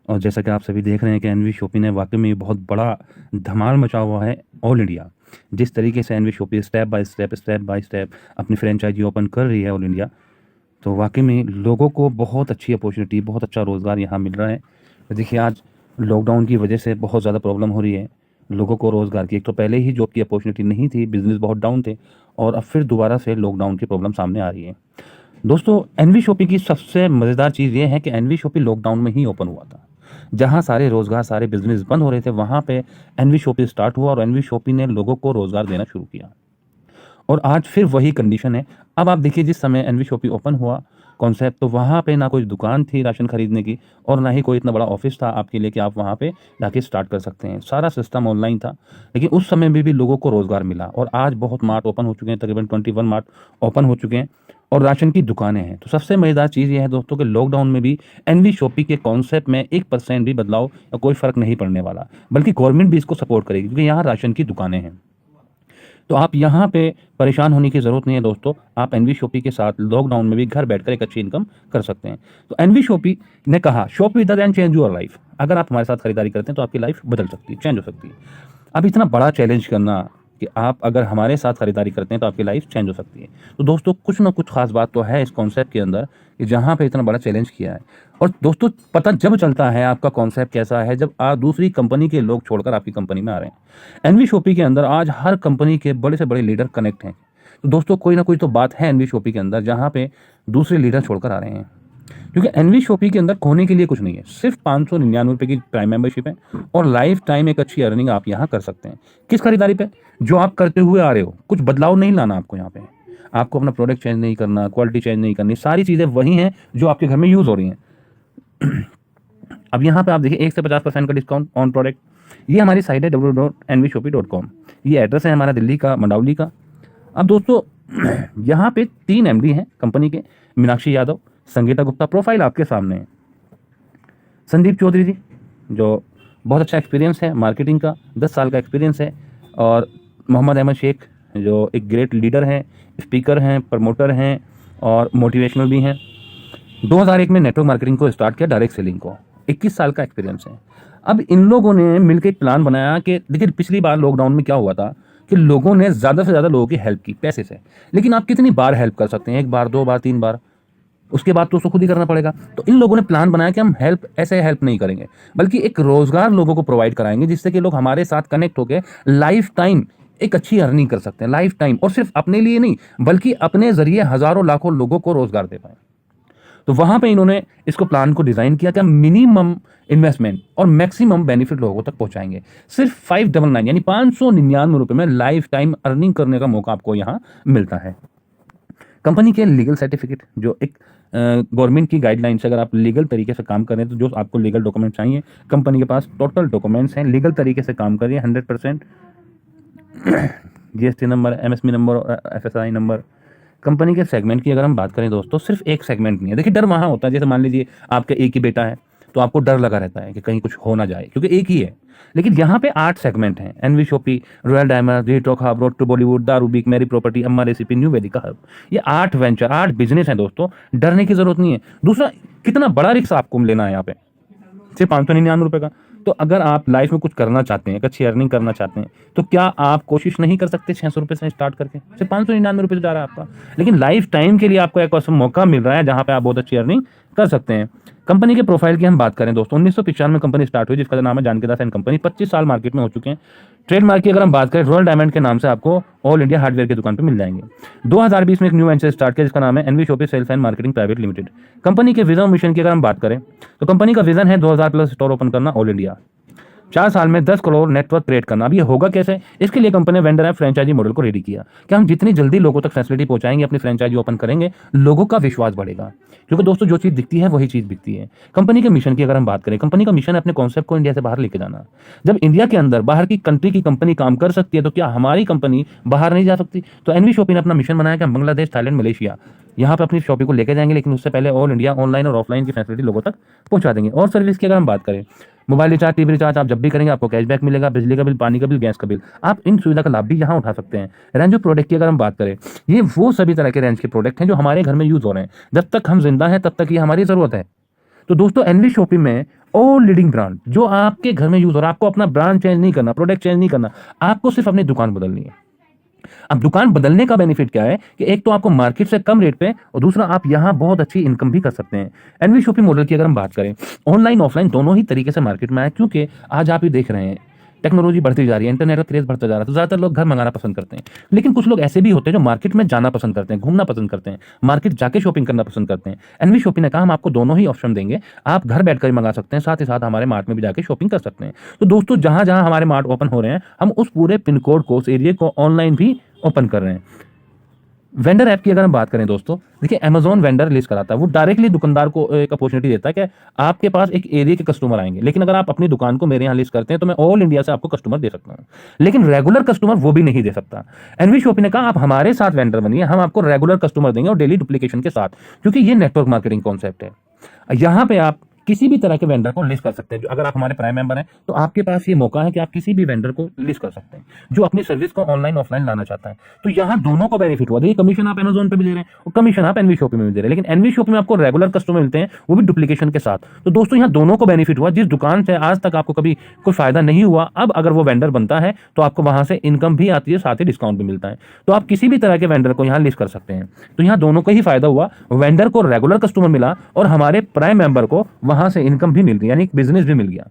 और जैसा कि आप सभी देख रहे हैं कि एनवी शॉपी ने वाकई में बहुत बड़ा धमाल मचा हुआ है ऑल इंडिया। जिस तरीके से NV Shoppe step by step अपनी फ्रेंचाइजी ओपन कर रही है ऑल इंडिया, तो वाकई में लोगों को बहुत अच्छी अपॉर्चुनिटी, बहुत अच्छा रोज़गार यहाँ मिल रहा है। तो देखिए, आज लॉकडाउन की वजह से बहुत ज़्यादा प्रॉब्लम हो रही है लोगों को रोज़गार की। एक तो पहले ही जॉब की अपॉर्चुनिटी नहीं थी, बिज़नेस बहुत डाउन थे, और अब फिर दोबारा से लॉकडाउन की प्रॉब्लम सामने आ रही है। दोस्तों, एनवी शॉपी की सबसे मज़ेदार चीज़ ये है कि एनवी शॉपी लॉकडाउन में ही ओपन हुआ था। जहाँ सारे रोज़गार, सारे बिज़नेस बंद हो रहे थे, वहाँ पे एनवी शॉपी स्टार्ट हुआ और एनवी शॉपी ने लोगों को रोज़गार देना शुरू किया। और आज फिर वही कंडीशन है। अब आप देखिए, जिस समय एनवी शॉपी ओपन हुआ कॉन्सेप्ट, तो वहाँ पे ना कोई दुकान थी राशन खरीदने की, और ना ही कोई इतना बड़ा ऑफिस था आपके लिए कि आप वहाँ पे जाके स्टार्ट कर सकते हैं। सारा सिस्टम ऑनलाइन था, लेकिन उस समय में भी लोगों को रोज़गार मिला। और आज बहुत मार्ट ओपन हो चुके हैं, तकरीबन 21 मार्ट ओपन हो चुके हैं और राशन की दुकानें हैं। तो सबसे मज़ेदार चीज़ ये है दोस्तों कि लॉकडाउन में भी एनवी शॉपी के कॉन्सेप्ट में 1% भी बदलाव या कोई फ़र्क नहीं पड़ने वाला, बल्कि गवर्नमेंट भी इसको सपोर्ट करेगी, क्योंकि यहाँ राशन की दुकानें हैं। तो आप यहाँ पे परेशान होने की ज़रूरत नहीं है दोस्तों। आप एनवी शॉपी के साथ लॉकडाउन में भी घर बैठकर एक अच्छी इनकम कर सकते हैं। तो एनवी शॉपी ने कहा, shop with us and change your life. अगर आप हमारे साथ खरीदारी करते हैं तो आपकी लाइफ बदल सकती है, चेंज हो सकती है। अब इतना बड़ा चैलेंज करना कि आप अगर हमारे साथ खरीदारी करते हैं तो आपकी लाइफ चेंज हो सकती है। तो दोस्तों, कुछ ना कुछ खास बात तो है इस कॉन्सेप्ट के अंदर कि जहाँ पे इतना बड़ा चैलेंज किया है। और दोस्तों, पता जब चलता है आपका कॉन्सेप्ट कैसा है, जब आप दूसरी कंपनी के लोग छोड़कर आपकी कंपनी में आ रहे हैं। एनवी शॉपी के अंदर आज हर कंपनी के बड़े से बड़े लीडर कनेक्ट हैं। तो दोस्तों, कोई ना कोई तो बात है एनवी शॉपी के अंदर जहाँ पे दूसरे लीडर छोड़कर आ रहे हैं। क्योंकि एनवी शॉपी के अंदर खोने के लिए कुछ नहीं है, सिर्फ 599 की प्राइम मेंबरशिप है और लाइफ टाइम एक अच्छी अर्निंग आप यहाँ कर सकते हैं। किस खरीदारी पे? जो आप करते हुए आ रहे हो, कुछ बदलाव नहीं लाना आपको यहाँ पे। आपको अपना प्रोडक्ट चेंज नहीं करना, क्वालिटी चेंज नहीं करनी, सारी चीज़ें वही हैं जो आपके घर में यूज़ हो रही हैं। अब यहाँ पे आप देखिए, 1 से 50% का डिस्काउंट ऑन प्रोडक्ट। ये हमारी साइट है www.nvshopee.com। ये एड्रेस है हमारा दिल्ली का, मंडावली का। अब दोस्तों, यहाँ पे 3 एमडी हैं कंपनी के, मीनाक्षी यादव, संगीता गुप्ता। प्रोफाइल आपके सामने है। संदीप चौधरी जी, जो बहुत अच्छा एक्सपीरियंस है मार्केटिंग का, 10 साल का एक्सपीरियंस है। और मोहम्मद अहमद शेख, जो एक ग्रेट लीडर हैं, स्पीकर हैं, प्रमोटर हैं और मोटिवेशनल भी हैं। 2001 में नेटवर्क मार्केटिंग को स्टार्ट किया, डायरेक्ट सेलिंग को। 21 साल का एक्सपीरियंस है। अब इन लोगों ने मिलकर एक प्लान बनाया कि देखिए, पिछली बार लॉकडाउन में क्या हुआ था कि लोगों ने ज़्यादा से ज़्यादा लोगों की हेल्प की पैसे से। लेकिन आप कितनी बार हेल्प कर सकते हैं? 1 बार, 2 बार, 3 बार। उसके बाद तो उसको खुद ही करना पड़ेगा। तो इन लोगों ने प्लान बनाया कि हम हेल्प ऐसे हेल्प नहीं करेंगे, बल्कि एक रोज़गार लोगों को प्रोवाइड कराएंगे, जिससे कि लोग हमारे साथ कनेक्ट होकर लाइफ टाइम एक अच्छी अर्निंग कर सकते हैं, लाइफ टाइम। और सिर्फ अपने लिए नहीं, बल्कि अपने ज़रिए हज़ारों लाखों लोगों को रोज़गार दे पाएँ। तो वहाँ पे इन्होंने इसको प्लान को डिज़ाइन किया कि हम मिनिमम इन्वेस्टमेंट और मैक्सिमम बेनिफिट लोगों तक पहुँचाएंगे। सिर्फ 599 यानी 599 रुपये में लाइफ टाइम अर्निंग करने का मौका आपको यहाँ मिलता है। कंपनी के लीगल सर्टिफिकेट, जो एक गवर्नमेंट की गाइडलाइन से अगर आप लीगल तरीके से काम कर रहे हैं, तो जो आपको लीगल डॉक्यूमेंट चाहिए, कंपनी के पास टोटल डॉक्यूमेंट्स हैं। लीगल तरीके से काम करिए 100%। जीएसटी नंबर, एमएसएमई नंबर और एफएसआई नंबर। कंपनी के सेगमेंट की अगर हम बात करें दोस्तों, सिर्फ एक सेगमेंट नहीं है। देखिए, डर वहाँ होता है, जैसे मान लीजिए आपका एक ही बेटा है, तो आपको डर लगा रहता है कि कहीं कुछ हो ना जाए, क्योंकि एक ही है। लेकिन यहाँ पे 8 सेगमेंट हैं। NV shoppy, royal diamond, retalk hub, road to Bollywood, दारूबिक, मेरी प्रॉपर्टी, अम्मा रेसिपी, न्यू वेदिका हब। ये 8 वेंचर, 8 बिजनेस हैं दोस्तों। डरने की जरूरत नहीं है। दूसरा, कितना बड़ा रिस्क आपको लेना है यहाँ पे, सिर्फ 599 रुपये का। तो अगर आप लाइफ में कुछ करना चाहते हैं, एक अच्छी अर्निंग करना चाहते हैं, तो क्या आप कोशिश नहीं कर सकते 600 रुपये से स्टार्ट करके? सिर्फ 599 रुपये से जा रहा है आपका, लेकिन लाइफ टाइम के लिए आपको एक ऐसा मौका मिल रहा है जहां पे आप बहुत अच्छी अर्निंग कर सकते हैं। कंपनी के प्रोफाइल की हम बात करें दोस्तों, 1995 में कंपनी स्टार्ट हुई, जिसका नाम है जानकी दास एंड कंपनी। 25 साल मार्केट में हो चुके हैं। ट्रेडमार्क की अगर हम बात करें, रॉयल डायमंड के नाम से आपको ऑल इंडिया हार्डवेयर की दुकान पे मिल जाएंगे। 2020 में एक न्यू वेंचर स्टार्ट किया, जिसका नाम है NV Shoppe sales and marketing private limited. Company के विजन मिशन की अगर हम बात करें, तो कंपनी का विजन है 2000+ स्टोर ओपन करना ऑल इंडिया, 4 साल में 10 करोड़ नेटवर्क क्रिएट करना। अब ये होगा कैसे? इसके लिए कंपनी ने वेंडर एंड फ्रेंचाइजी मॉडल को रेडी किया कि हम जितनी जल्दी लोगों तक फैसिलिटी पहुंचाएंगे, अपनी फ्रेंचाइजी ओपन करेंगे, लोगों का विश्वास बढ़ेगा। क्योंकि दोस्तों, जो चीज़ दिखती है वही चीज़ बिकती है। कंपनी के मिशन की अगर हम बात करें, कंपनी का मिशन है अपने कॉन्सेप्ट को इंडिया से बाहर लेके जाना। जब इंडिया के अंदर बाहर की कंट्री की कंपनी काम कर सकती है, तो क्या हमारी कंपनी बाहर नहीं जा सकती? तो एनवी शॉपी ने अपना मिशन बनाया कि हम बांग्लादेश, थाईलैंड, मलेशिया यहाँ पे अपनी शॉपिंग को लेकर जाएंगे, लेकिन उससे पहले ऑल इंडिया ऑनलाइन और ऑफलाइन की फैसिलिटी लोगों तक पहुंचा देंगे। और सर्विस की अगर हम बात करें, मोबाइल रिचार्ज, टीवी रिचार्ज आप जब भी करेंगे आपको कैशबैक मिलेगा। बिजली का बिल, पानी का बिल, गैस का बिल, आप इन सुविधा का लाभ भी यहाँ उठा सकते हैं। रेंज ऑफ प्रोडक्ट की अगर हम बात करें, ये वो सभी तरह के रेंज के प्रोडक्ट हैं जो हमारे घर में यूज़ हो रहे हैं। जब तक हम जिंदा हैं तब तक ये हमारी ज़रूरत है। तो दोस्तों, एनवी शॉपी में ऑल लीडिंग ब्रांड जो आपके घर में यूज हो रहा है। आपको अपना ब्रांड चेंज नहीं करना, प्रोडक्ट चेंज नहीं करना, आपको सिर्फ अपनी दुकान बदलनी है। अब दुकान बदलने का बेनिफिट क्या है कि एक तो आपको मार्केट से कम रेट पे, और दूसरा आप यहां बहुत अच्छी इनकम भी कर सकते हैं। एनवी शॉपिंग मॉडल की अगर हम बात करें, ऑनलाइन ऑफलाइन दोनों ही तरीके से मार्केट में आए, क्योंकि आज आप ही देख रहे हैं टेक्नोलॉजी बढ़ती जा रही है, इंटरनेट का क्रेज बढ़ता जा रहा है, तो ज्यादातर लोग घर मंगाना पसंद करते हैं। लेकिन कुछ लोग ऐसे भी होते हैं जो मार्केट में जाना पसंद करते हैं, घूमना पसंद करते हैं, मार्केट जाके शॉपिंग करना पसंद करते हैं। एनवी शॉपिंग ने कहा हम आपको दोनों ही ऑप्शन देंगे, आप घर बैठकर ही मंगा सकते हैं, साथ ही साथ हमारे मार्ट में भी जाके शॉपिंग कर सकते हैं। तो दोस्तों, जहां जहां हमारे मार्ट ओपन हो रहे हैं, हम उस पूरे पिन कोड को, उस एरिया को ऑनलाइन भी ओपन कर रहे हैं। वेंडर ऐप की अगर हम बात करें दोस्तों, देखिए अमेजोन वेंडर लिस्ट कराता है, वो डायरेक्टली दुकानदार को एक अपॉर्चुनिटी देता है कि आपके पास एक एरिया के कस्टमर आएंगे, लेकिन अगर आप अपनी दुकान को मेरे यहाँ लिस्ट करते हैं तो मैं ऑल इंडिया से आपको कस्टमर दे सकता हूँ, लेकिन रेगुलर कस्टमर वो भी नहीं दे सकता। एनवी शॉपिंग ने कहा आप हमारे साथ वेंडर बनिए, हम आपको रेगुलर कस्टमर देंगे और डेली डुप्लीकेशन के साथ, क्योंकि ये नेटवर्क मार्केटिंग कॉन्सेप्ट है। यहाँ पे आप किसी भी तरह के वेंडर को लिस्ट कर सकते हैं। अगर आप हमारे प्राइम मेंबर हैं तो आपके पास ये मौका है कि आप किसी भी वेंडर को लिस्ट कर सकते हैं जो अपनी सर्विस को ऑनलाइन ऑफलाइन लाना चाहता है। तो यहाँ दोनों को बेनिफिट हुआ। देखिए, कमीशन आप अमेजोन पे भी दे रहे हैं और कमीशन आप एनवी शॉपिंग में भी दे रहे हैं, लेकिन एनवी शॉपिंग में आपको रेगुलर कस्टमर मिलते हैं, वो भी डुप्लीकेशन के साथ। तो दोस्तों, यहाँ दोनों को बेनिफिट हुआ। जिस दुकान से आज तक आपको कभी कोई फायदा नहीं हुआ, अब अगर वो वेंडर बनता है तो आपको वहां से इनकम भी आती है, साथ ही डिस्काउंट भी मिलता है। तो आप किसी भी तरह के वेंडर को यहाँ लिस्ट कर सकते हैं। तो यहाँ दोनों को ही फायदा हुआ, वेंडर को रेगुलर कस्टमर मिला और हमारे प्राइम मेंबर को वहां से इनकम भी मिल रही, यानी बिजनेस भी मिल गया।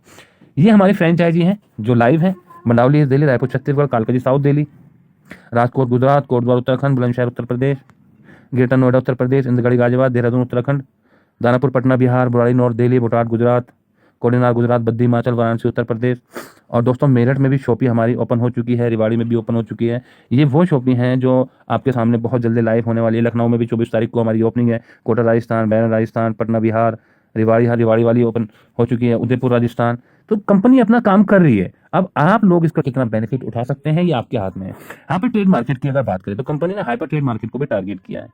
ये हमारी फ्रेंचाइजी है जो लाइव है, Mandawali Delhi, Raipur Chhattisgarh, Kalkaji south Delhi, Rajkot Gujarat, Kotdwar Uttarakhand, Bulandshahr Uttar Pradesh, greater Noida Uttar Pradesh, इंदगड़ी Ghaziabad, Dehradun Uttarakhand, Danapur Patna Bihar, Burari north Delhi, Botad Gujarat, Kodenar Gujarat, Baddi Himachal, Varanasi Uttar Pradesh. और दोस्तों, मेरठ में भी शॉपी हमारी ओपन हो चुकी है, रिवाड़ी में भी ओपन हो चुकी है। ये वो शॉपी हैं जो आपके सामने बहुत जल्दी लाइव होने वाली है। लखनऊ में भी 24 तारीख को हमारी ओपनिंग है। कोटा राजस्थान, बैरन राजस्थान, पटना बिहार, रिवाड़ी वाली ओपन हो चुकी है, उदयपुर राजस्थान। तो कंपनी अपना काम कर रही है। अब आप लोग इसका कितना बेनिफिट उठा सकते हैं ये आपके हाथ में है। हाइपर ट्रेड मार्केट की अगर बात करें तो कंपनी ने हाइपर ट्रेड मार्केट को भी टारगेट किया है,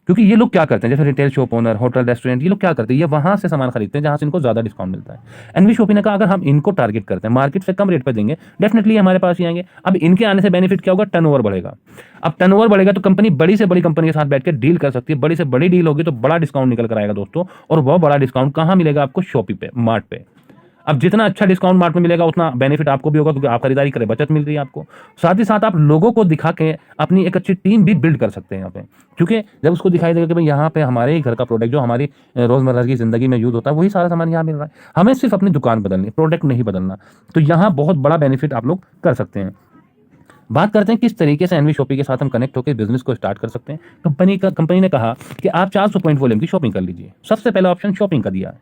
क्योंकि ये लोग क्या करते हैं, जैसे retail shop owner, hotel, restaurant, ये लोग क्या करते हैं, ये वहां से सामान खरीदते हैं जहां से इनको ज्यादा डिस्काउंट मिलता है। एनवी शॉपिंग ने कहा अगर हम इनको टारगेट करते हैं, मार्केट से कम रेट पर देंगे, डेफिनेटली हमारे पास ही आएंगे। अब इनके आने से बेनिफिट क्या होगा, टर्नओवर बढ़ेगा। अब टर्नओवर बढ़ेगा तो कंपनी बड़ी से बड़ी कंपनी के साथ बैठ के डील कर सकती है। बड़ी से बड़ी डील होगी तो बड़ा डिस्काउंट निकल कर आएगा दोस्तों। और वो बड़ा डिस्काउंट कहां मिलेगा आपको, शॉपी पे, मार्ट पे। अब जितना अच्छा डिस्काउंट मार्ट में मिलेगा उतना बेनिफिट आपको भी होगा, क्योंकि आप खरीदारी करें, बचत मिल रही है आपको। साथ ही साथ आप लोगों को दिखा के अपनी एक अच्छी टीम भी बिल्ड कर सकते हैं यहाँ पे, क्योंकि जब उसको दिखाई देगा कि भाई यहाँ पे हमारे ही घर का प्रोडक्ट जो हमारी रोजमर्रा की जिंदगी में यूज होता है, वही सारा सामान यहाँ मिल रहा है, हमें सिर्फ अपनी दुकान बदलनी, प्रोडक्ट नहीं बदलना। तो यहाँ बहुत बड़ा बेनिफिट आप लोग कर सकते हैं। बात करते हैं किस तरीके से एनवी शॉपिंग के साथ हम कनेक्ट होकर बिजनेस को स्टार्ट कर सकते हैं। कंपनी ने कहा कि आप 400 पॉइंट वॉल्यूम की शॉपिंग कर लीजिए। सबसे पहला ऑप्शन शॉपिंग का दिया है।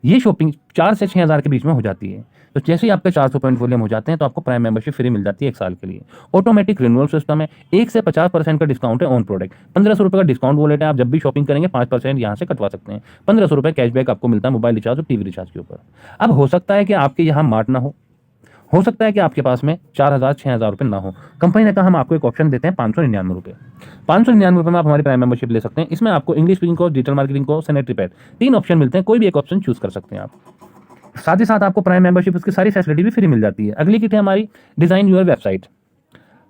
ये शॉपिंग 4 से 6 हज़ार के बीच में हो जाती है। तो जैसे ही आपके 400 पॉइंट वॉल्यूम हो जाते हैं तो आपको प्राइम मेंबरशिप फ्री मिल जाती है 1 साल के लिए। ऑटोमेटिक रिन्यूअल सिस्टम है। 1 से 50% का डिस्काउंट है ऑन प्रोडक्ट। 1500 रुपये का डिस्काउंट वॉलेट है। आप जब भी शॉपिंग करेंगे 5% यहाँ से कटवा सकते हैं। 1500 रुपये कैशबैक आपको मिलता है मोबाइल रिचार्ज और टीवी रिचार्ज के ऊपर। अब हो सकता है कि आपके यहाँ मार्ट ना हो सकता है कि आपके पास में 4000 6000 रुपये ना हो। कंपनी ने कहा हम आपको एक ऑप्शन देते हैं 599 रुपये। 599 रुपये में आप हमारी प्राइम मेंबरशिप ले सकते हैं। इसमें आपको English speaking course, digital marketing course, sanitary pad, 3 option मिलते हैं। कोई भी एक ऑप्शन चूज कर सकते हैं आप। साथ ही साथ आपको प्राइम मेंबरशिप उसकी सारी फैसिलिटी भी फ्री मिल जाती है। अगली किट है हमारी डिजाइन यूर वेबसाइट।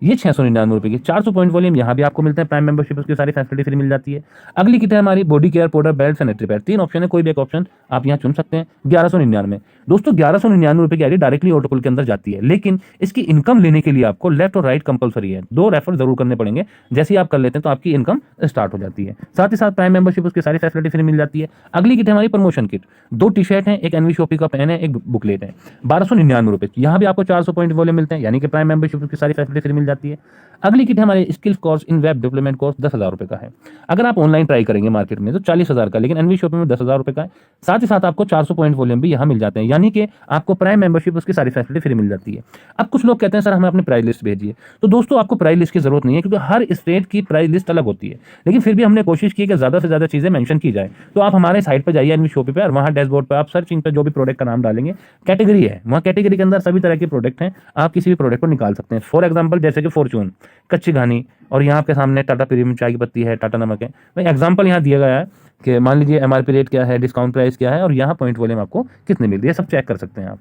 ये 699 रुपये की 400 पॉइंट वॉल्यूम यहाँ भी आपको मिलता है। प्राइम मेंबरशिप उसकी सारी फैसिलिटी फ्री मिल जाती है। अगली किट है हमारी body care, powder, belt, sanitary pad. 3 option है, कोई भी एक ऑप्शन आप यहाँ चुन सकते हैं। 1199 दोस्तों, 1199 रुपये की आईडी डायरेक्टली ऑटोपुल के अंदर जाती है, लेकिन इसकी इनकम लेने के लिए आपको लेफ्ट और राइट कंपलसरी है। 2 रेफर जरूर करने पड़ेंगे। जैसे ही आप कर लेते हैं तो आपकी इनकम स्टार्ट हो जाती है। साथ ही साथ प्राइम मेंबरशिप उसकी सारी फैसिलिटी फ्री मिल जाती है। अगली किट है हमारी प्रमोशन किट। 2 टी शर्ट है, एक एनवी शॉपिंग का पेन है, एक बुकलेट है। 1299 रुपये। यहाँ भी आपको 400 पॉइंट वॉल्यूम मिलते हैं, यानी कि प्राइम मेंबरशिप उसकी सारी फैसिलिटी फ्री मिल जाती है। अगली किट हमारे skills course in web development course 10,000 रुपये का है। अगर आप ऑनलाइन ट्राई करेंगे मार्केट में तो 40,000 का, लेकिन एनवी शॉपिंग में 10,000 रुपये का है। साथ ही साथ आपको 400 पॉइंट वॉल्यूम भी यहाँ मिल जाते हैं, यानी कि आपको प्राइम मेंबरशिप उसकी सारी फैसिलिटी फ्री मिल जाती है। अब कुछ लोग कहते हैं सर हमें अपनी प्राइस लिस्ट भेजिए। तो दोस्तों, आपको प्राइस लिस्ट की जरूरत नहीं है, क्योंकि हर स्टेट की प्राइस लिस्ट अलग होती है। लेकिन फिर भी हमने कोशिश की कि ज्यादा से ज्यादा चीजें मेंशन की जाए। तो आप हमारे साइट पर जाइए एनवी शॉपिंग पे, और वहाँ डैशबोर्ड पर आप सर्चिंग पर जो भी प्रोडक्ट का नाम डालेंगे, कैटेगरी है, वहाँ कैटेगरी के अंदर सभी तरह के प्रोडक्ट हैं। आप किसी भी प्रोडक्ट को निकाल सकते हैं। फॉर एग्जाम्पल जैसे कि फॉर्चून, कच्ची घानी, और यहाँ आपके सामने टाटा प्रीमियम चाय की पत्ती है, टाटा नमक है। भाई एग्जांपल यहाँ दिया गया है कि मान लीजिए एमआरपी रेट क्या है, डिस्काउंट प्राइस क्या है, और यहाँ पॉइंट वॉल्यूम आपको कितने मिल रही है, सब चेक कर सकते हैं आप।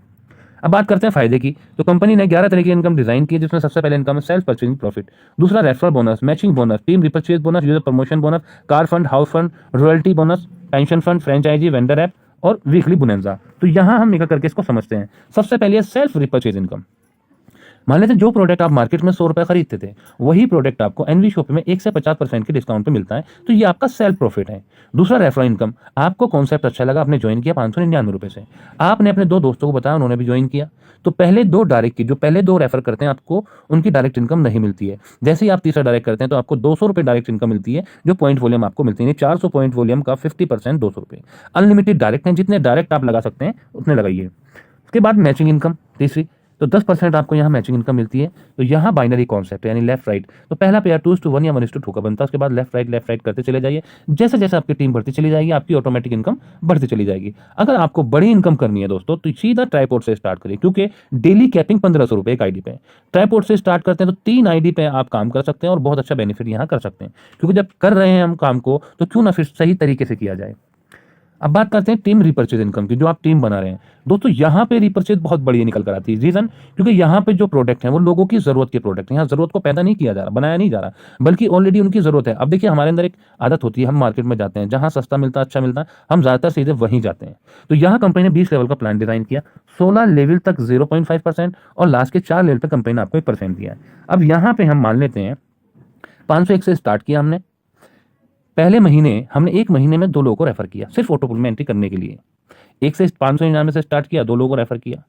अब बात करते हैं फायदे की। तो कंपनी ने 11 तरह की इनकम डिजाइन की, जिसमें सबसे पहले इनकम है सेल्फ परचेजिंग प्रॉफिट, दूसरा referral bonus, matching bonus, team repurchase bonus, user promotion bonus, car fund, house fund, royalty bonus, pension fund, franchisee, vendor app और वीकली बोनंजा। तो यहाँ हम निकल करके इसको समझते हैं। सबसे पहले सेल्फ रिपर्चेज इनकम। मान लेते हैं जो प्रोडक्ट आप मार्केट में 100 रुपये खरीदते थे, वही प्रोडक्ट आपको एनवी शॉपी में 1 से 50% के डिस्काउंट पे मिलता है, तो ये आपका सेल्फ प्रॉफिट है। दूसरा रेफरल इनकम। आपको कॉन्सेप्ट अच्छा लगा, आपने ज्वाइन किया 599 रुपये से, आपने अपने 2 दोस्तों को बताया, उन्होंने भी ज्वाइन किया, तो पहले 2 डायरेक्ट की, जो पहले 2 रेफर करते हैं आपको उनकी डायरेक्ट इनकम नहीं मिलती है। जैसे ही आप तीसरा डायरेक्ट करते हैं तो आपको 200 रुपये डायरेक्ट इनकम मिलती है, जो पॉइंट वॉल्यूम आपको मिलती है। 400 पॉइंट वॉल्यूम का 50% 200 रुपये। अनलिमिटेड डायरेक्ट हैं, जितने डायरेक्ट आप लगा सकते हैं उतने लगाइए। उसके बाद मैचिंग इनकम तीसरी, तो 10% आपको यहाँ मैचिंग इनकम मिलती है। तो यहाँ बाइनरी कॉन्सेप्ट है, यानी लेफ्ट राइट। तो पहला पेयर 2:1 या 1:2 का बनता है, उसके बाद लेफ्ट राइट करते चले जाइए। जैसे जैसे आपकी टीम बढ़ती चली जाएगी, आपकी ऑटोमेटिक इनकम बढ़ती चली जाएगी। अगर आपको बड़ी इनकम करनी है दोस्तों, तो सीधा ट्राइपॉड से स्टार्ट करिए, क्योंकि डेली कैपिंग 1500 रुपये एक आईडी पे। ट्राइपॉड से स्टार्ट करते हैं तो 3 आईडी पे आप काम कर सकते हैं और बहुत अच्छा बेनिफिट यहाँ कर सकते हैं, क्योंकि जब कर रहे हैं हम काम को, तो क्यों ना फिर सही तरीके से किया जाए। अब बात करते हैं टीम रिपर्चेज इनकम की, जो आप टीम बना रहे हैं दोस्तों। यहाँ पे रिपर्चेज बहुत बढ़िया निकल कर आती है। रीजन, क्योंकि यहाँ पे जो प्रोडक्ट है वो लोगों की जरूरत के प्रोडक्ट है। यहाँ जरूरत को पैदा नहीं किया जा रहा, बनाया नहीं जा रहा, बल्कि ऑलरेडी उनकी जरूरत है। अब देखिए, हमारे अंदर एक आदत होती है, हम मार्केट में जाते हैं, जहाँ सस्ता मिलता है, अच्छा मिलता है, हम ज्यादातर सीधे वहीं जाते हैं। तो यहाँ कंपनी ने 20 लेवल का प्लान डिजाइन किया, 16 लेवल तक 0.5% और लास्ट के 4 लेवल पर कंपनी ने आपको 1% दिया है। अब यहाँ पे हम मान लेते हैं 501 से स्टार्ट किया हमने। पहले महीने हमने 1 महीने में 2 लोगों को रेफर किया, सिर्फ ऑटोपुल में एंट्री करने के लिए। 1 से 599 से स्टार्ट किया, 2 लोगों को रेफर किया।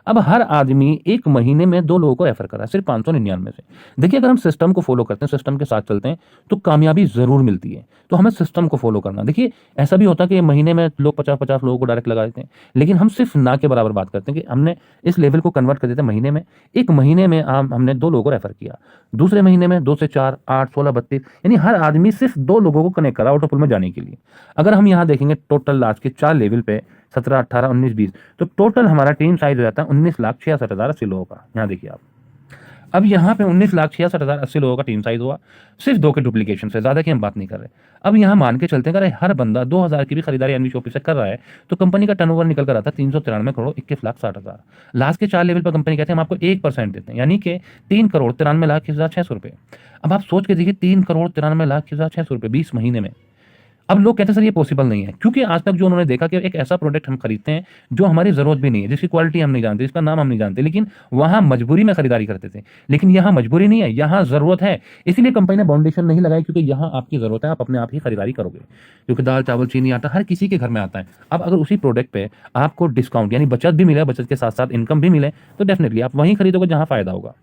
अब हर आदमी 1 महीने में 2 लोगों को रेफर कर रहा है, सिर्फ 599 से। देखिए, अगर हम सिस्टम को फॉलो करते हैं, सिस्टम के साथ चलते हैं, तो कामयाबी जरूर मिलती है। तो हमें सिस्टम को फॉलो करना। देखिए, ऐसा भी होता है कि महीने में लोग 50-50 लोगों को डायरेक्ट लगा देते हैं, लेकिन हम सिर्फ ना के बराबर बात करते हैं कि हमने इस लेवल को कन्वर्ट कर देते हैं महीने में। 1 महीने में हमने 2 लोगों को रेफर किया, दूसरे महीने में 2 से 4, 8, 16, 32, यानी हर आदमी सिर्फ 2 लोगों को कनेक्ट करा ऑटोपुल में जाने के लिए। अगर हम यहाँ देखेंगे टोटल लास्ट के 4 लेवल पे 17, 18, 19, 20, तो टोटल हमारा टीम साइज हो जाता है 19,66,080 लोगों का। यहाँ देखिए आप, अब यहाँ पे 19,66,080 लोगों का टीम साइज हुआ, सिर्फ 2 के डुप्लीकेशन से, ज्यादा की हम बात नहीं कर रहे। अब यहाँ मान के चलते हैं, अगर हर बंदा 2,000 की भी खरीदारी एनवी शॉपी से कर रहा है, तो कंपनी का टर्नओवर निकल कर आता है 393 करोड़ 21,60,000। लास्ट के 4 लेवल पर कंपनी कहते हैं हम आपको 1% देते हैं, यानी कि 3,93,21,600 रुपये। अब आप सोच के देखिए, 3,93,21,600 रुपये 20 महीने में। अब लोग कहते हैं सर ये पॉसिबल नहीं है, क्योंकि आज तक जो उन्होंने देखा कि एक ऐसा प्रोडक्ट हम खरीदते हैं जो हमारी जरूरत भी नहीं है, जिसकी क्वालिटी हम नहीं जानते, जिसका नाम हम नहीं जानते, लेकिन वहां मजबूरी में खरीदारी करते थे। लेकिन यहाँ मजबूरी नहीं है, यहाँ जरूरत है, इसीलिए कंपनी ने बाउंडेशन नहीं लगाई, क्योंकि यहाँ आपकी जरूरत है, आप अपने आप ही खरीदारी करोगे, क्योंकि दाल चावल चीनी आटा हर किसी के घर में आता है। अब अगर उसी प्रोडक्ट पे आपको डिस्काउंट यानी बचत भी मिले, बचत के साथ साथ इनकम भी मिले, तो डेफिनेटली आप वहीं खरीदोगे जहां फायदा होगा।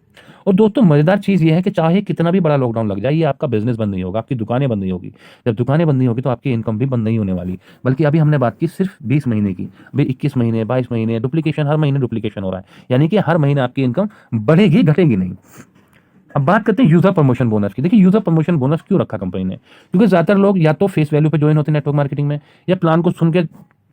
और दोस्तों, मजेदार चीज ये है कि चाहे कितना भी बड़ा लॉकडाउन लग जाए, ये आपका बिजनेस बंद नहीं होगा, आपकी दुकानें बंद नहीं होगी। जब दुकानें बंद नहीं होगी तो आपकी इनकम भी बंद नहीं होने वाली। बल्कि अभी हमने बात की सिर्फ 20 महीने की, अभी 21 महीने, 22 महीने, डुप्लीकेशन, हर महीने डुप्लीकेशन हो रहा है, यानी कि हर महीने आपकी इनकम बढ़ेगी, घटेगी नहीं। अब बात करते हैं यूजर प्रमोशन बोनस की। देखिए, यूजर प्रमोशन बोनस क्यों रखा कंपनी ने? क्योंकि ज्यादातर लोग या तो फेस वैल्यू पे ज्वाइन होते हैं नेटवर्क मार्केटिंग में, या प्लान को सुन के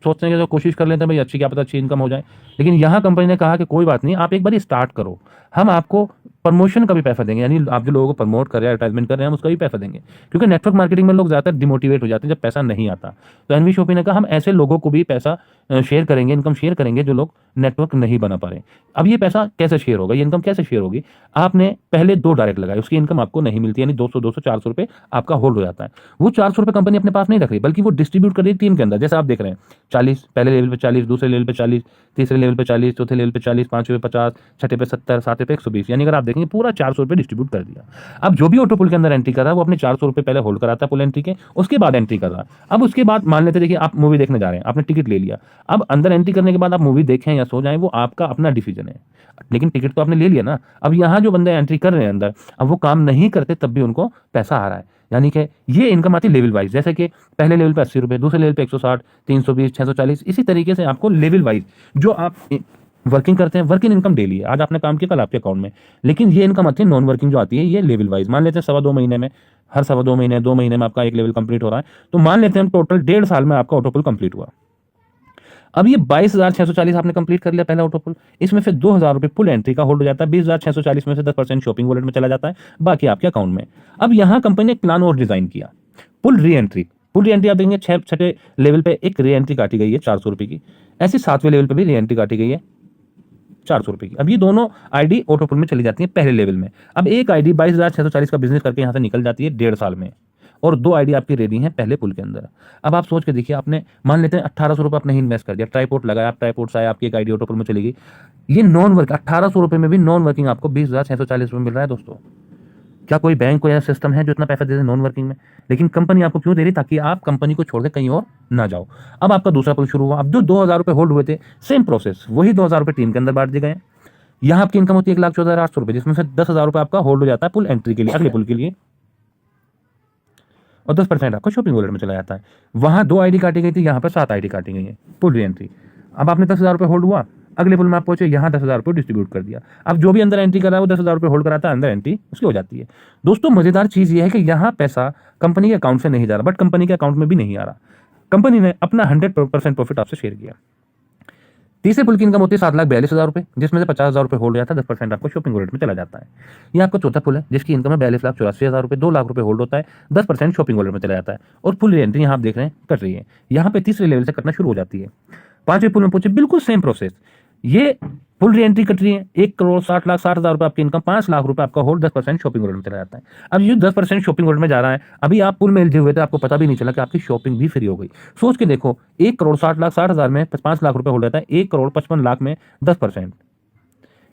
सोचते हैं कि कोशिश कर लेते हैं भाई अच्छी, क्या पता अच्छी इनकम हो जाए। लेकिन यहाँ कंपनी ने कहा कि कोई बात नहीं, आप एक बार स्टार्ट करो, हम आपको प्रमोशन का भी पैसा देंगे, यानी आप जो लोगों को प्रमोट कर रहे हैं, एडवर्टाइजमेंट कर रहे हैं, हम उसका भी पैसा देंगे। क्योंकि नेटवर्क मार्केटिंग में लोग ज्यादातर डिमोटिवेट हो जाते हैं जब पैसा नहीं आता। तो एनवी शॉपी ने कहा हम ऐसे लोगों को भी पैसा शेयर करेंगे, इनकम शेयर करेंगे, जो लोग नेटवर्क नहीं बना पा रहे। अब ये पैसा कैसे शेयर होगा, ये इनकम कैसे शेयर होगी? आपने पहले 2 डायरेक्ट लगाए, उसकी इनकम आपको नहीं मिलती, यानी 200, 400 रुपये आपका होल्ड हो जाता है। वो 400 रुपये कंपनी अपने पास नहीं रख रही, बल्कि वो डिस्ट्रीब्यूट कर रही है टीम के अंदर। जैसे आप देख रहे हैं 40, पहले लेवल पे 40, दूसरे लेवल पे 40, तीसरे लेवल पे 40, चौथे लेवल पे 40, पांचवें पे 50, छठे पे 70, सातवें पे 120, यानी अगर आप देखेंगे पूरा 400 रुपये डिस्ट्रीब्यूट कर दिया। अब जो भी ऑटोपुल के अंदर एंट्री कर रहा है, वो अपने 400 रुपये पहले होल्ड कराता है पुल एंट्री के, उसके बाद एंट्री कर रहा है। अब उसके बाद मान लेते देखिए, आप मूवी देखने जा रहे हैं, आपने टिकट ले लिया, अब अंदर एंट्री करने के बाद आप मूवी देखें या सो जाएं, वो आपका अपना डिसीजन है, लेकिन टिकट तो आपने ले लिया ना। अब यहाँ जो बंदे एंट्री कर रहे हैं अंदर, अब वो काम नहीं करते, तब भी उनको पैसा आ रहा है, यानी कि ये इनकम आती है लेवल वाइज। जैसे कि पहले लेवल पे 80 रुपये, दूसरे लेवल पे 160, 320, 640, इसी तरीके से आपको लेवल वाइज जो आप वर्किंग करते हैं, वर्किंग इनकम डेली है, आज आपने काम किया, कल आपके अकाउंट में। लेकिन ये इनकम आती है नॉन वर्किंग जो आती है, ये लेवल वाइज। मान लेते हैं 2.25 महीने में, हर 2.25 महीने, 2 महीने में आपका एक लेवल कंप्लीट हो रहा है, तो मान लेते हैं हम टोटल 1.5 साल में आपका ऑटोपुल कंप्लीट हुआ। अब ये 22,640 आपने कंप्लीट कर लिया पहला ऑटोपुल, इसमें फिर 2,000 रुपये पुल एंट्री का होल्ड हो जाता है, 20,640 में से 10% शॉपिंग वॉलेट में चला जाता है, बाकी आपके अकाउंट में। अब यहाँ कंपनी ने एक प्लान और डिजाइन किया, पुल री एंट्री। पुल री एंट्री आप देंगे 6 लेवल पे एक री एंट्री काटी गई है 400 रुपये की, ऐसे 7वें लेवल पे भी री एंट्री काटी गई है 400 रुपये की। अब ये दोनों आईडी ऑटोपुल में चली जाती है पहले लेवल में। अब एक आईडी 22,640 का बिजनेस करके यहाँ से निकल जाती है 1.5 साल में, और 2 आईडी आपकी रेडी हैं पहले पुल के अंदर। अब आप सोच के देखिए, आपने मान लेते हैं 1800 रुपये आपने इन्वेस्ट कर दिया, ट्राइपॉड लगाया, आप ट्राइपॉड से आए, आपकी एक आईडी ऑटोपुल में चलेगी। ये नॉन वर्क 1800 रुपये में भी नॉन वर्किंग आपको 20,640 रुपये मिल रहा है दोस्तों। क्या कोई बैंक को ऐसा सिस्टम है जो इतना पैसा दे दे नॉन वर्किंग में? लेकिन कंपनी आपको क्यों दे रही? ताकि आप कंपनी को छोड़ के कहीं और ना जाओ। अब आपका दूसरा पुल शुरू हुआ। अब जो 2000 रुपये होल्ड हुए थे, सेम प्रोसेस, वही 2000 रुपये टीम के अंदर बांट दिए गए। यहाँ आपकी इनकम होती है 1,14,800 रुपये, जिसमें से 10,000 रुपये आपका होल्ड हो जाता है पुल एंट्री के लिए, अगले पुल के लिए, और 10% आपका शॉपिंग वॉलेट में चला जाता है। वहाँ 2 आईडी काटी गई थी, यहाँ पर 7 आईडी काटी गई है पुल री एंट्री। अब आपने 10,000 रुपये होल्ड हुआ, अगले पुल में आप पहुंचे, यहाँ 10,000 रुपये डिस्ट्रीब्यूट कर दिया। अब जो भी अंदर एंट्री कर रहा है वो 10,000 रुपये होल्ड कराता है, अंदर एंट्री उसकी हो जाती है। दोस्तों मजेदार चीज़ ये है कि यहाँ पैसा कंपनी के अकाउंट से नहीं जा रहा, बट कंपनी के अकाउंट में भी नहीं आ रहा। कंपनी ने अपना 100% प्रॉफिट आपसे शेयर किया। तीसरे पुल की इनकम होती है 7,42,000 रुपये, जिसमें से 50,000 रुपये होल्ड हो जाता है, 10% आपको शॉपिंग वॉलेट में चला जाता है। ये आपका चौथा पुल है, जिसकी इनकम है 42,84,000 रुपये, 2 लाख रुपये होल्ड होता है, 10% शॉपिंग वॉलेट में चला जाता है, और पुल एंट्री यहाँ आप देख रहे हैं कट रही है। यहाँ पे तीसरे लेवल से कटना शुरू हो जाती है। पांचवें पुल में पहुंचे, बिल्कुल सेम प्रोसेस, ये पुल री एंट्री कट रही है, 1,60,60,000 रुपये आपकी इनकम, 5 लाख रुपये आपका होल्ड, 10% शॉपिंग वॉलेट में चला जाता है। अब ये 10% शॉपिंग वॉलेट में जा रहा है, अभी आप पुल में उलझे हुए थे, आपको पता भी नहीं चला कि आपकी शॉपिंग भी फ्री हो गई। सोच के देखो, 1,60,60,000 में 5 लाख रुपये होल्ड रहता है, 1,55,00,000 में 10%,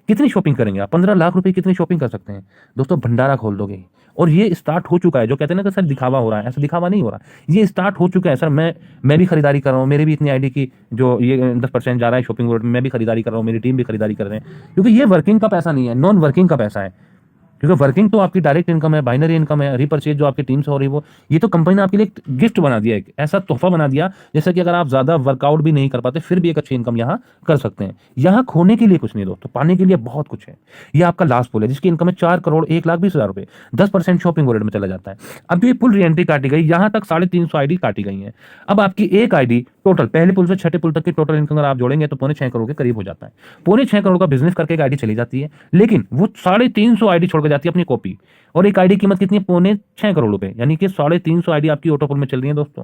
कितनी शॉपिंग करेंगे आप? 15 लाख रुपए कितनी शॉपिंग कर सकते हैं दोस्तों, भंडारा खोल दोगे। और ये स्टार्ट हो चुका है। जो कहते हैं ना कि सर दिखावा हो रहा है, ऐसा दिखावा नहीं हो रहा, ये स्टार्ट हो चुका है सर। मैं भी खरीदारी कर रहा हूँ, मेरे भी इतनी आईडी की जो ये 10% जा रहा है शॉपिंग वॉलेट में, मैं भी खरीदारी कर रहा हूँ, मेरी टीम भी खरीदारी कर रहे हैं, क्योंकि ये वर्किंग का पैसा नहीं है, नॉन वर्किंग का पैसा है। क्योंकि वर्किंग तो आपकी डायरेक्ट इनकम है, बाइनरी इनकम है, रिपर्चेज जो आपकी टीम से हो रही है वो, ये तो कंपनी ने आपके लिए एक गिफ्ट बना दिया, एक ऐसा तोहफा बना दिया, जैसे कि अगर आप ज्यादा वर्कआउट भी नहीं कर पाते फिर भी एक अच्छी इनकम यहाँ कर सकते हैं। यहाँ खोने के लिए कुछ नहीं दोस्तों, पाने के लिए बहुत कुछ है। ये आपका लास्ट पुल है, जिसकी इनकम है 4,01,20,000 रुपए, 10% शॉपिंग वॉलेट में चला जाता है। अब ये पुल री एंट्री काटी गई, यहाँ तक 350 आईडी काटी गई है। अब आपकी एक आईडी टोटल पहले पुल से छठे पुल तक की टोटल इनकम अगर आप जोड़ेंगे तो 6.25 करोड़ के करीब हो जाता है। 6.25 करोड़ का बिजनेस करके एक आईडी चली जाती है, लेकिन वो 350 आईडी छोड़ के जाती है अपनी कॉपी, और एक आईडी कीमत कितनी है? 6.25 करोड़ रुपए, यानी कि 350 आईडी आपकी ऑटोपुल में चल रही है दोस्तों।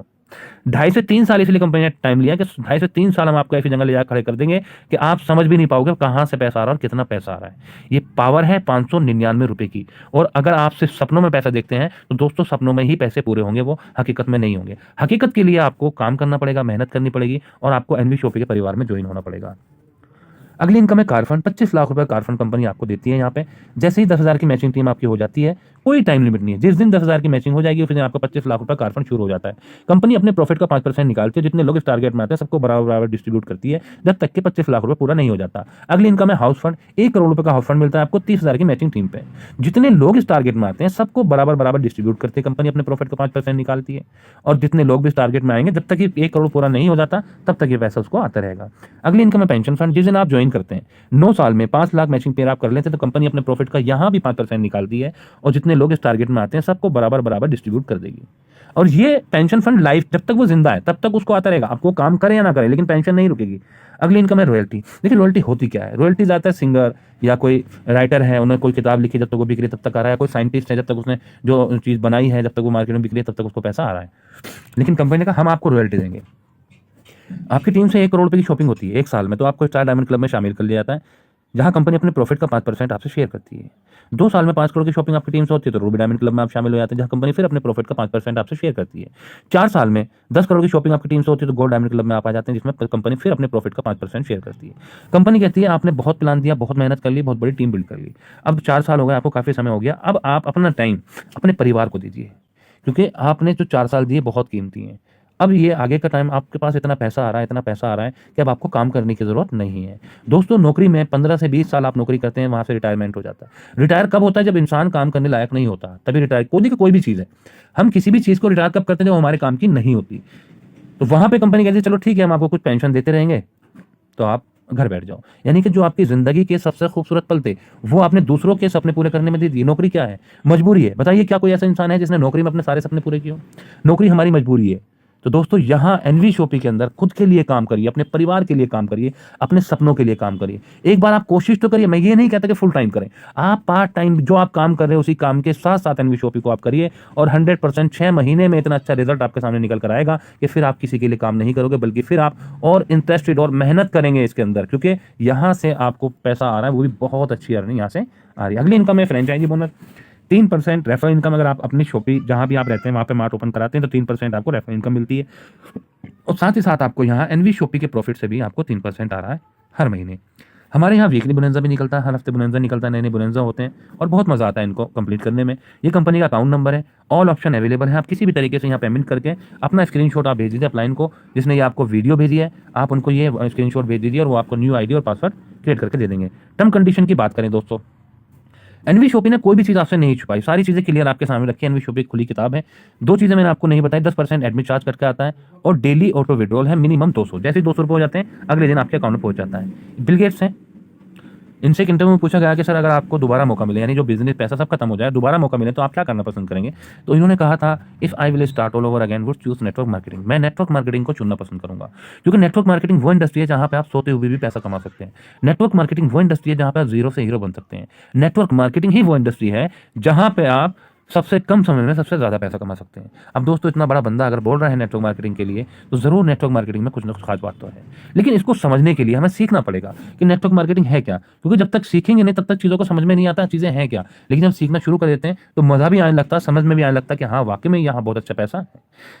2.5 से 3 साल इसलिए कंपनी ने टाइम लिया कि 2.5 से 3 साल हम आपको ऐसी जगह ले जाकर खड़े कर देंगे कि आप समझ भी नहीं पाओगे कहां से पैसा आ रहा है और कितना पैसा आ रहा है। ये पावर है 599 रुपए की। और अगर आप सिर्फ सपनों में पैसा देखते हैं तो दोस्तों सपनों में ही पैसे पूरे होंगे, वो हकीकत में नहीं होंगे। हकीकत के लिए आपको काम करना पड़ेगा, मेहनत करनी पड़ेगी, और आपको एनवी शॉपी के परिवार में ज्वाइन होना पड़ेगा। अगली इनकम है कार फंड। 25 लाख रुपए कार फंड कंपनी आपको देती है। यहाँ पे जैसे ही 10,000 की मैचिंग टीम आपकी हो जाती है, कोई टाइम लिमिट नहीं है, जिस दिन 10,000 की मैचिंग हो जाएगी उस दिन आपका 25 लाख रुपए कार फंड शुरू हो जाता है। कंपनी अपने प्रॉफिट का 5% निकालती है, जितने लोग इस टारगेट में आते हैं सबको बराबर बराबर डिस्ट्रीब्यूट करती है, जब तक कि 25 लाख रुपए पूरा नहीं हो जाता। अगली इनकम है हाउस फंड। 1 करोड़ रुपए का हाउस फंड मिलता है आपको 30,000 की मैचिंग टीम पे। जितने लोग इस टारगेट में आते हैं सबको बराबर बराबर डिस्ट्रीब्यूट करती है कंपनी, अपने प्रॉफिट का 5% निकालती है, और जितने लोग भी इस टारगेट में आएंगे, जब तक ये 1 करोड़ पूरा नहीं हो जाता तब तक ये पैसा उसको आता रहेगा। अगली इनकम है पेंशन फंड। जिस दिन आप ज्वाइन करते हैं, 9 साल में 5 लाख मैचिंग पेयर आप कर लेते हैं, तो कंपनी अपने प्रॉफिट का यहाँ भी 5% निकालती है, और जितने लोग इस टारगेट में आते हैं सबको बराबर बराबर डिस्ट्रीब्यूट कर देगी। और ये पेंशन फंड लाइफ, जब तक वो जिंदा है तब तक उसको आता रहेगा, आपको काम करे या ना करे, लेकिन पेंशन नहीं रुकेगी। अगली इनकम है रॉयल्टी। देखिए रॉयल्टी होती क्या है? रॉयल्टी जाता है सिंगर या कोई राइटर है, उन्होंने कोई किताब लिखी, जब तक वो बिक रही है तब तक आ रहा है। कोई साइंटिस्ट है, जब तक उसने जो चीज़ बनाई है, जब तक वो मार्केट में बिक रही है तब तक उसको पैसा आ रहा है। लेकिन कंपनी ने कहा हम आपको रॉयल्टी देंगे। आपकी टीम से 1 करोड़ रुपए की शॉपिंग होती है 1 साल में, तो आपको स्टार डायमंड क्लब में शामिल कर लिया जाता है, जहां कंपनी अपने प्रॉफिट का 5% आपसे शेयर करती है। 2 साल में 5 करोड़ की शॉपिंग आपकी टीम से होती है, तो रूबी डायमंड क्लब में आप शामिल हो जाते हैं, जहां कंपनी फिर अपने प्रॉफिट का 5% आपसे शेयर करती है। 4 साल में 10 करोड़ की शॉपिंग आपकी टीम से होती है, तो गोल्ड डायमंड क्लब में आप आ जाते हैं, जिसमें कंपनी फिर अपने प्रॉफिट का 5% शेयर करती है। कंपनी कहती है आपने बहुत प्लान दिया, बहुत मेहनत कर ली, बहुत बड़ी टीम बिल्ड कर ली, अब 4 साल हो गए, आपको काफ़ी समय हो गया, अब आप अपना टाइम अपने परिवार को दीजिए, क्योंकि आपने जो 4 साल दिए बहुत कीमती हैं। अब ये आगे का टाइम आपके पास इतना पैसा आ रहा है, इतना पैसा आ रहा है कि अब आपको काम करने की ज़रूरत नहीं है। दोस्तों नौकरी में 15 से 20 साल आप नौकरी करते हैं, वहाँ से रिटायरमेंट हो जाता है। रिटायर कब होता है? जब इंसान काम करने लायक नहीं होता, तभी रिटायर। कोई भी चीज़ है, हम किसी भी चीज़ को रिटायर कब करते हैं? जब हमारे काम की नहीं होती। तो वहाँ पर कंपनी कहती है चलो ठीक है, हम आपको कुछ पेंशन देते रहेंगे, तो आप घर बैठ जाओ। यानी कि जो आपकी जिंदगी के सबसे खूबसूरत पल थे वो आपने दूसरों के सपने पूरे करने में दे दिए। नौकरी क्या है? मजबूरी है। बताइए क्या कोई ऐसा इंसान है जिसने नौकरी में अपने सारे सपने पूरे किए? नौकरी हमारी मजबूरी है। तो दोस्तों यहाँ एनवी शॉपी के अंदर खुद के लिए काम करिए, अपने परिवार के लिए काम करिए, अपने सपनों के लिए काम करिए। एक बार आप कोशिश तो करिए, मैं ये नहीं कहता कि फुल टाइम करें, आप पार्ट टाइम जो आप काम कर रहे हैं उसी काम के साथ साथ एनवी शॉपी को आप करिए, और 100% 6 महीने में इतना अच्छा रिजल्ट आपके सामने निकल कर आएगा कि फिर आप किसी के लिए काम नहीं करोगे, बल्कि फिर आप और इंटरेस्टेड और मेहनत करेंगे इसके अंदर, क्योंकि यहाँ से आपको पैसा आ रहा है, वो भी बहुत अच्छी अर्निंग यहाँ से आ रही है। अगली इनकम है फ्रेंचाइजी बोनस। 3% रेफरल इनकम अगर आप अपनी शॉपी जहाँ भी आप रहते हैं वहाँ पे मार्ट ओपन कराते हैं तो 3% आपको रेफरल इनकम मिलती है, और साथ ही साथ आपको यहाँ एनवी शॉपी के प्रॉफिट से भी आपको 3% आ रहा है हर महीने। हमारे यहाँ वीकली बोनंजा भी निकलता है, हर हफ्ते बोनंजा निकलता है, नए नए बोनंजा होते हैं और बहुत मज़ा आता है इनको कंप्लीट करने में। ये कंपनी का अकाउंट नंबर है, ऑल ऑप्शन अवेलेबल है, आप किसी भी तरीके से यहाँ पेमेंट करके अपना स्क्रीनशॉट आप भेज दीजिए अपलाइन को, जिसने ये आपको वीडियो भेजी है, आप उनको ये स्क्रीनशॉट भेज दीजिए और वो आपको न्यू आईडी और पासवर्ड क्रिएट करके दे देंगे। टर्म कंडीशन की बात करें दोस्तों, एनवी शॉपी ने कोई भी चीज़ आपसे नहीं छुपाई, सारी चीज़ें क्लियर आपके सामने रखी है। एनवी शॉपी खुली किताब है। 2 चीज़ें मैंने आपको नहीं बताई, 10% एडमिट चार्ज करके आता है और डेली ऑटो विड्रॉल है, मिनिमम 200। जैसे ही 200 रुपये हो जाते हैं अगले दिन आपके अकाउंट में पहुंच जाता है। बिल गेट्स हैं, इनसे एक इंटरव्यू में पूछा गया कि सर अगर आपको दोबारा मौका मिले, यानी जो बिजनेस पैसा सब खत्म हो जाए, दोबारा मौका मिले तो आप क्या करना पसंद करेंगे? तो इन्होंने कहा था if I will start all over again would choose network marketing. मैं नेटवर्क मार्केटिंग को चुनना पसंद करूंगा, क्योंकि नेटवर्क मार्केटिंग वो इंडस्ट्री है जहां पे आप सोते हुए भी पैसा कमा सकते हैं। नेटवर्क मार्केटिंग वो इंडस्ट्री है जहां पे आप जीरो से हीरो बन सकते हैं। नेटवर्क मार्केटिंग ही वो इंडस्ट्री है जहां पे आप सबसे कम समय में सबसे ज़्यादा पैसा कमा सकते हैं। अब दोस्तों इतना बड़ा बंदा अगर बोल रहा है नेटवर्क मार्केटिंग के लिए, तो ज़रूर नेटवर्क मार्केटिंग में कुछ ना कुछ खास बात तो है। लेकिन इसको समझने के लिए हमें सीखना पड़ेगा कि नेटवर्क मार्केटिंग है क्या, क्योंकि जब तक सीखेंगे नहीं तब तक चीज़ों को समझ में नहीं आता चीज़ें हैं क्या। लेकिन जब सीखना शुरू कर देते हैं तो मज़ा भी आने लगता है, समझ में भी आने लगता है कि हाँ वाकई में यहाँ बहुत अच्छा पैसा है।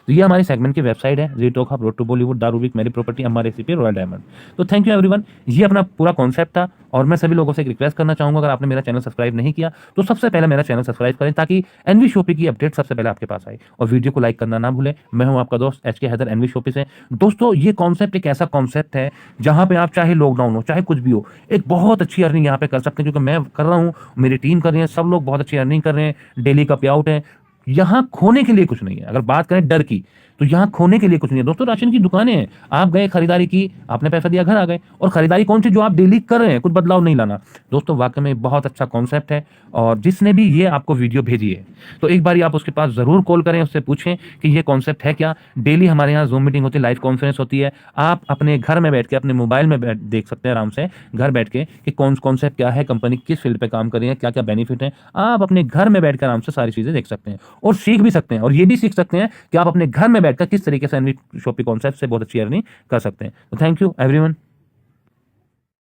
तो ये हमारी सेगमेंट की वेबसाइट है, G talk hub, road to Bollywood, दारू वीक, मेरी property, Amma recipe, royal diamond. तो थैंक यू एवरीवन, ये अपना पूरा कॉन्सेप्ट था। और मैं सभी लोगों से एक रिक्वेस्ट करना चाहूंगा, अगर आपने मेरा चैनल सब्सक्राइब नहीं किया तो सबसे पहले मेरा चैनल सब्सक्राइब करें, ताकि एनवी शॉपी की अपडेट सबसे पहले आपके पास आए। और वीडियो को लाइक करना ना भूलें। मैं हूं आपका दोस्त HK हैदर, एनवी शॉपी से। दोस्तों ये कॉन्सेप्ट एक ऐसा कॉन्सेप्ट है जहां पे आप चाहे लॉकडाउन हो चाहे कुछ भी हो, एक बहुत अच्छी अर्निंग यहाँ पे कर सकते हैं, क्योंकि मैं कर रहा हूँ, मेरी टीम कर रही है, सब लोग बहुत अच्छी अर्निंग कर रहे हैं, डेली का पे आउट है। यहाँ खोने के लिए कुछ नहीं है। अगर बात करें डर की, तो यहाँ खोने के लिए कुछ नहीं है दोस्तों। राशन की दुकानें हैं, आप गए खरीदारी की, आपने पैसा दिया, घर आ गए, और खरीदारी कौन सी जो आप डेली कर रहे हैं, कुछ बदलाव नहीं लाना। दोस्तों वाकई में बहुत अच्छा कॉन्सेप्ट है, और जिसने भी ये आपको वीडियो भेजी है तो एक बार आप उसके पास जरूर कॉल करें, उससे पूछें कि ये कॉन्सेप्ट है क्या। डेली हमारे यहाँ जूम मीटिंग होती है, लाइव कॉन्फ्रेंस होती है, आप अपने घर में बैठ के अपने मोबाइल में देख सकते हैं आराम से घर बैठ के कि कौन कॉन्सेप्ट क्या है, कंपनी किस फील्ड पे काम कर रही है, क्या क्या बेनिफिट है। आप अपने घर में बैठकर आराम से सारी चीजें देख सकते हैं और सीख भी सकते हैं, और ये भी सीख सकते हैं कि आप अपने घर में बैठकर किस तरीके से शॉपिंग कॉन्सेप्ट से बहुत अच्छी अर्निंग कर सकते हैं। तो थैंक यू एवरीवन।